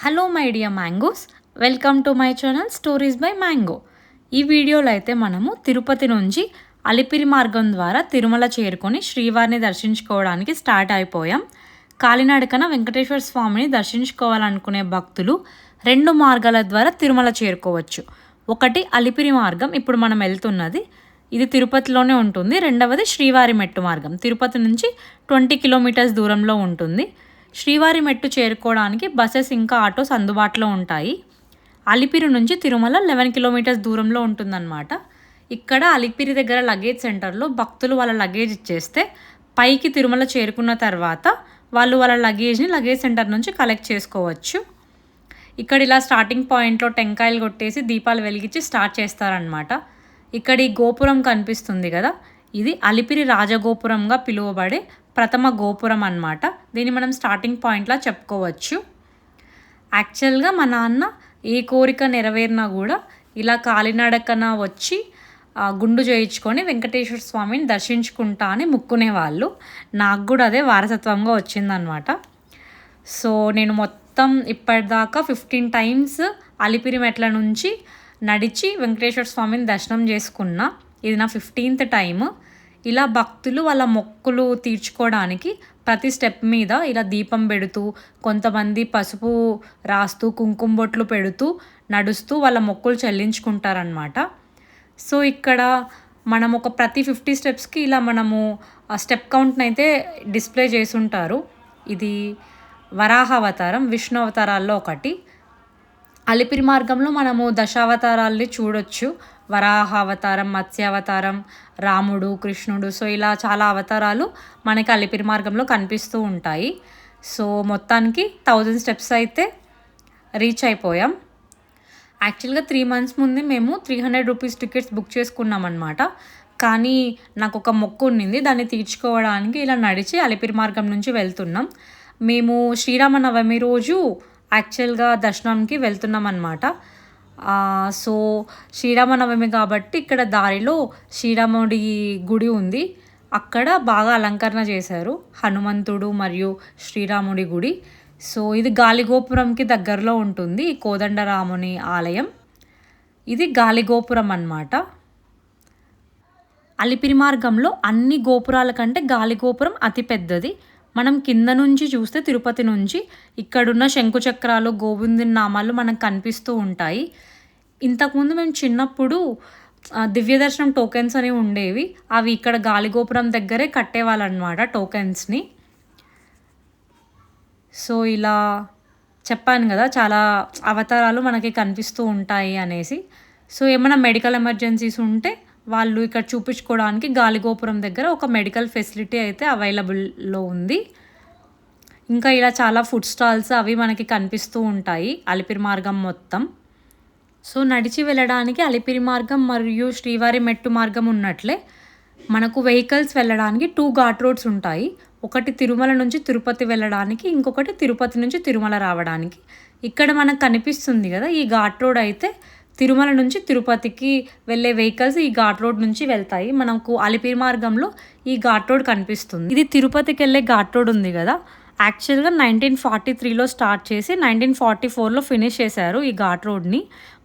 Hello my dear mangoes, welcome to my channel stories by mango. ఈ వీడియోలో అయితే మనము తిరుపతి నుంచి అలిపిరి మార్గం ద్వారా తిరుమల చేరుకొని శ్రీవారిని దర్శించుకోవడానికి స్టార్ట్ అయిపోయాం. కాలినడకన వెంకటేశ్వర స్వామిని దర్శించుకోవాలనుకునే భక్తులు రెండు మార్గాల ద్వారా తిరుమల చేరుకోవచ్చు. ఒకటి అలిపిరి మార్గం, ఇప్పుడు మనం వెళ్తున్నది ఇది తిరుపతిలోనే ఉంటుంది. రెండవది శ్రీవారి మెట్టు మార్గం, తిరుపతి నుంచి 20 కిలోమీటర్స్ దూరంలో ఉంటుంది. శ్రీవారి మెట్టు చేరుకోవడానికి బస్సెస్ ఇంకా ఆటోస్ అందుబాటులో ఉంటాయి. అలిపిరి నుంచి తిరుమల 11 కిలోమీటర్స్ దూరంలో ఉంటుందన్నమాట. ఇక్కడ అలిపిరి దగ్గర లగేజ్ సెంటర్లో భక్తులు వాళ్ళ లగేజ్ ఇచ్చేస్తే పైకి తిరుమల చేరుకున్న తర్వాత వాళ్ళు వాళ్ళ లగేజ్ని లగేజ్ సెంటర్ నుంచి కలెక్ట్ చేసుకోవచ్చు. ఇక్కడ ఇలా స్టార్టింగ్ పాయింట్లో టెంకాయలు కొట్టేసి దీపాలు వెలిగించి స్టార్ట్ చేస్తారనమాట. ఇక్కడ ఈ గోపురం కనిపిస్తుంది కదా, ఇది అలిపిరి రాజగోపురంగా పిలువబడే ప్రథమ గోపురం అన్నమాట. దీన్ని మనం స్టార్టింగ్ పాయింట్లా చెప్పుకోవచ్చు. యాక్చువల్గా మా నాన్న ఏ కోరిక నెరవేరినా కూడా ఇలా కాలినడకన వచ్చి గుండు చేయించుకొని వెంకటేశ్వర స్వామిని దర్శించుకుంటా అని ముక్కునేవాళ్ళు. నాకు కూడా అదే వారసత్వంగా వచ్చిందనమాట. సో నేను మొత్తం ఇప్పటిదాకా 15 టైమ్స్ అలిపిరి మెట్ల నుంచి నడిచి వెంకటేశ్వర స్వామిని దర్శనం చేసుకున్నా. ఇది నా 15th టైము. ఇలా భక్తులు వాళ్ళ మొక్కులు తీర్చుకోవడానికి ప్రతి స్టెప్ మీద ఇలా దీపం పెడుతూ, కొంతమంది పసుపు రాస్తూ, కుంకుమ బొట్లు పెడుతూ నడుస్తూ వాళ్ళ మొక్కులు చెల్లించుకుంటారనమాట. సో ఇక్కడ మనం ఒక ప్రతి 50 స్టెప్స్కి ఇలా మనము స్టెప్ కౌంట్ని అయితే డిస్ప్లే చేసి ఉంటారు. ఇది వరాహ అవతారం, విష్ణు అవతారాల్లో ఒకటి. అలిపిరి మార్గంలో మనము దశావతారాల్ని చూడొచ్చు. వరాహ అవతారం, మత్స్యావతారం, రాముడు, కృష్ణుడు, సో ఇలా చాలా అవతారాలు మనకి అలిపిరి మార్గంలో కనిపిస్తూ ఉంటాయి. సో మొత్తానికి 1000 స్టెప్స్ అయితే రీచ్ అయిపోయాం. యాక్చువల్గా 3 months ముందే మేము 300 రూపీస్ టికెట్స్ బుక్ చేసుకున్నాం అనమాట. కానీ నాకు ఒక మొక్కు ఉండింది, దాన్ని తీర్చుకోవడానికి ఇలా నడిచి అలిపిరి మార్గం నుంచి వెళ్తున్నాం. మేము శ్రీరామనవమి రోజు యాక్చువల్గా దర్శనంకి వెళ్తున్నాం అన్నమాట. సో శ్రీరామనవమి కాబట్టి ఇక్కడ దారిలో శ్రీరాముడి గుడి ఉంది. అక్కడ బాగా అలంకరణ చేశారు, హనుమంతుడు మరియు శ్రీరాముడి గుడి. సో ఇది గాలిగోపురంకి దగ్గరలో ఉంటుంది ఈ కోదండరాముని ఆలయం. ఇది గాలిగోపురం అన్నమాట. అలిపిరి మార్గంలో అన్ని గోపురాల కంటే గాలిగోపురం అతిపెద్దది. మనం కింద నుంచి చూస్తే తిరుపతి నుంచి ఇక్కడున్న శంకుచక్రాలు, గోవిందుని నామాలు మనకు కనిపిస్తూ ఉంటాయి. ఇంతకుముందు మేము చిన్నప్పుడు దివ్య దర్శనం టోకెన్స్ అనేవి ఉండేవి. అవి ఇక్కడ గాలిగోపురం దగ్గరే కట్టేవాళ్ళు అనమాట టోకెన్స్ని. సో ఇలా చెప్పాను కదా, చాలా అవతారాలు మనకి కనిపిస్తూ ఉంటాయి అనేసి. సో ఏమైనా మెడికల్ ఎమర్జెన్సీస్ ఉంటే వాళ్ళు ఇక్కడ చూపించుకోవడానికి గాలిగోపురం దగ్గర ఒక మెడికల్ ఫెసిలిటీ అయితే అవైలబుల్లో ఉంది. ఇంకా ఇలా చాలా ఫుడ్ స్టాల్స్ అవి మనకి కనిపిస్తూ ఉంటాయి అలిపిరి మార్గం మొత్తం. సో నడిచి వెళ్ళడానికి అలిపిరి మార్గం మరియు శ్రీవారి మెట్టు మార్గం ఉన్నట్లే మనకు వెహికల్స్ వెళ్ళడానికి 2 ఘాట్ రోడ్స్ ఉంటాయి. ఒకటి తిరుమల నుంచి తిరుపతి వెళ్ళడానికి, ఇంకొకటి తిరుపతి నుంచి తిరుమల రావడానికి. ఇక్కడ మనకు కనిపిస్తుంది కదా ఈ ఘాట్ రోడ్ అయితే తిరుమల నుంచి తిరుపతికి వెళ్ళే వెహికల్స్ ఈ ఘాట్ రోడ్ నుంచి వెళ్తాయి. మనకు అలిపిరి మార్గంలో ఈ ఘాట్ రోడ్ కనిపిస్తుంది. ఇది తిరుపతికి వెళ్ళే ఘాట్ రోడ్ ఉంది కదా, యాక్చువల్గా 1943లో స్టార్ట్ చేసి 1944లో ఫినిష్ చేశారు ఈ ఘాట్ రోడ్ని.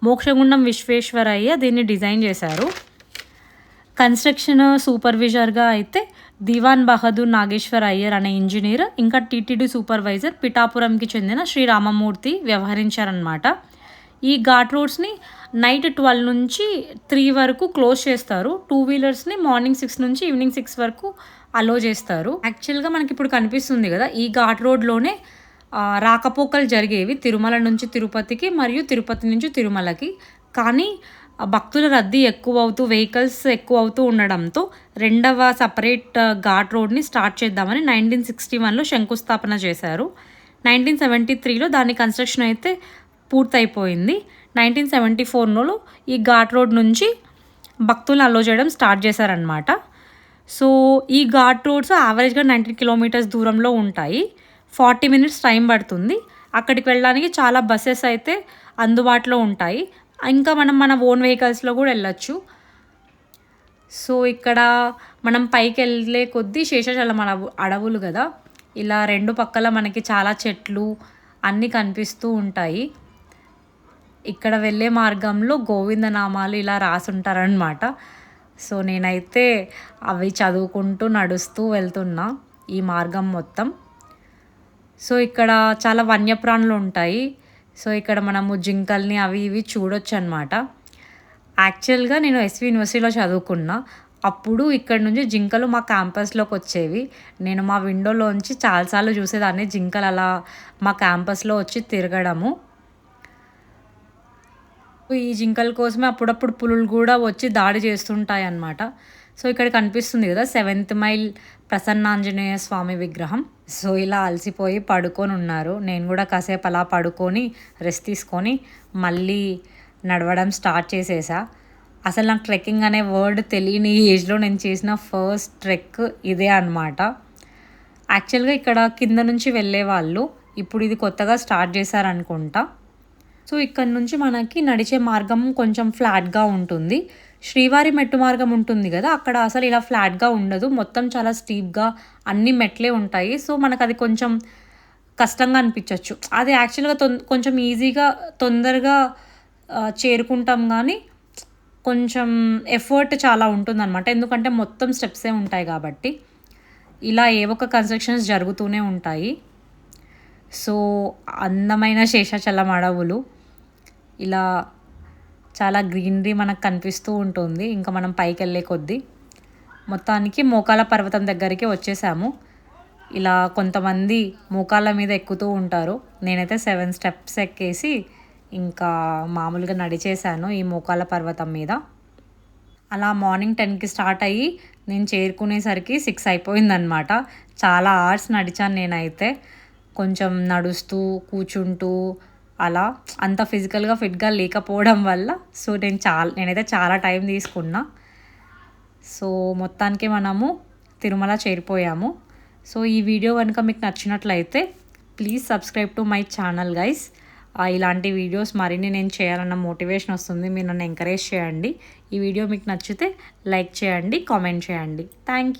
మోక్షగుండం విశ్వేశ్వరయ్య దీన్ని డిజైన్ చేశారు. కన్స్ట్రక్షన్ సూపర్విజర్గా అయితే దివాన్ బహదూర్ నాగేశ్వర్ అయ్యర్ అనే ఇంజనీర్, ఇంకా టీటీడీ సూపర్వైజర్ పిఠాపురంకి చెందిన శ్రీ రామమూర్తి వ్యవహరించారనమాట. ఈ ఘాట్ రోడ్స్ని నైట్ 12 నుంచి 3 వరకు క్లోజ్ చేస్తారు. 2 వీలర్స్ని మార్నింగ్ 6 నుంచి ఈవినింగ్ 6 వరకు అలో చేస్తారు. యాక్చువల్గా మనకి ఇప్పుడు కనిపిస్తుంది కదా ఈ ఘాట్ రోడ్లోనే రాకపోకలు జరిగేవి తిరుమల నుంచి తిరుపతికి మరియు తిరుపతి నుంచి తిరుమలకి. కానీ భక్తుల రద్దీ ఎక్కువ అవుతూ, వెహికల్స్ ఎక్కువ అవుతూ ఉండడంతో రెండవ సపరేట్ ఘాట్ రోడ్ని స్టార్ట్ చేద్దామని 1961లో శంకుస్థాపన చేశారు. 1973లో దాని కన్స్ట్రక్షన్ అయితే పూర్తయిపోయింది. 1974లో ఈ ఘాట్ రోడ్ నుంచి భక్తులను అలో చేయడం స్టార్ట్ చేశారనమాట. సో ఈ ఘాట్ రోడ్స్ యావరేజ్గా 19 కిలోమీటర్స్ దూరంలో ఉంటాయి. 40 minutes టైం పడుతుంది. అక్కడికి వెళ్ళడానికి చాలా బస్సెస్ అయితే అందుబాటులో ఉంటాయి. ఇంకా మనం మన ఓన్ వెహికల్స్లో కూడా వెళ్ళొచ్చు. సో ఇక్కడ మనం పైకి వెళ్ళే కొద్దీ శేషాచలం అడవులు కదా, ఇలా రెండు పక్కల మనకి చాలా చెట్లు అన్నీ కనిపిస్తూ ఉంటాయి. ఇక్కడ వెళ్ళే మార్గంలో గోవిందనామాలు ఇలా రాసుంటారనమాట. సో నేనైతే అవి చదువుకుంటూ నడుస్తూ వెళ్తున్నా ఈ మార్గం మొత్తం. సో ఇక్కడ చాలా వన్యప్రాణులు ఉంటాయి. సో ఇక్కడ మనము జింకల్ని అవి ఇవి చూడొచ్చు అనమాట. యాక్చువల్గా నేను ఎస్వి యూనివర్సిటీలో చదువుకున్నా. అప్పుడు ఇక్కడ నుంచి జింకలు మా క్యాంపస్లోకి వచ్చేవి. నేను మా విండోలోంచి చాలాసార్లు చూసేదాన్ని జింకలు అలా మా క్యాంపస్లో వచ్చి తిరగడము. ఈ జింకల కోసమే అప్పుడప్పుడు పులులు కూడా వచ్చి దాడి చేస్తుంటాయి అన్నమాట. సో ఇక్కడ కనిపిస్తుంది కదా 7th మైల్ ప్రసన్నాంజనేయ స్వామి విగ్రహం. సో ఇలా అలసిపోయి పడుకొని ఉన్నారు. నేను కూడా కాసేపు అలా పడుకొని రెస్ట్ తీసుకొని మళ్ళీ నడవడం స్టార్ట్ చేసేసా. అసలు నాకు ట్రెక్కింగ్ అనే వర్డ్ తెలియని ఏజ్లో నేను చేసిన ఫస్ట్ ట్రెక్ ఇదే అనమాట. యాక్చువల్గా ఇక్కడ కింద నుంచి వెళ్ళేవాళ్ళు, ఇప్పుడు ఇది కొత్తగా స్టార్ట్ చేశారనుకుంటా. సో ఇక్కడ నుంచి మనకి నడిచే మార్గం కొంచెం ఫ్లాట్గా ఉంటుంది. శ్రీవారి మెట్టు మార్గం ఉంటుంది కదా, అక్కడ అసలు ఇలా ఫ్లాట్గా ఉండదు, మొత్తం చాలా స్టీప్గా అన్ని మెట్లే ఉంటాయి. సో మనకు అది కొంచెం కష్టంగా అనిపించవచ్చు. అది యాక్చువల్గా కొంచెం ఈజీగా తొందరగా చేరుకుంటాం, కానీ కొంచెం ఎఫర్ట్ చాలా ఉంటుందన్నమాట. ఎందుకంటే మొత్తం స్టెప్సే ఉంటాయి కాబట్టి. ఇలా ఏవో ఒక కన్స్ట్రక్షన్స్ జరుగుతూనే ఉంటాయి. సో అందమైన శేషాచలం అడవులు, ఇలా చాలా గ్రీనరీ మనకు కనిపిస్తూ ఉంటుంది. ఇంకా మనం పైకి వెళ్ళే కొద్దీ మొత్తానికి మోకాల పర్వతం దగ్గరికి వచ్చేసాము. ఇలా కొంతమంది మోకాళ్ళ మీద ఎక్కుతూ ఉంటారు. నేనైతే 7 స్టెప్స్ ఎక్కేసి ఇంకా మామూలుగా నడిచేసాను ఈ మోకాల పర్వతం మీద. అలా మార్నింగ్ 10కి స్టార్ట్ అయ్యి నేను చేరుకునేసరికి 6 అయిపోయిందనమాట. చాలా అవర్స్ నడిచాను నేనైతే, కొంచెం నడుస్తూ కూర్చుంటూ అలా. అంత ఫిజికల్గా ఫిట్గా లేకపోవడం వల్ల సో నేనైతే చాలా టైం తీసుకున్నా. సో మొత్తానికి మనము తిరుమల చేరిపోయాము. సో ఈ వీడియో కనుక మీకు నచ్చినట్లయితే please subscribe to my channel guys. ఇలాంటి వీడియోస్ మరిన్ని నేను చేయాలన్న మోటివేషన్ వస్తుంది. మీరు నన్ను ఎంకరేజ్ చేయండి. ఈ వీడియో మీకు నచ్చితే లైక్ చేయండి, కామెంట్ చేయండి. Thank you.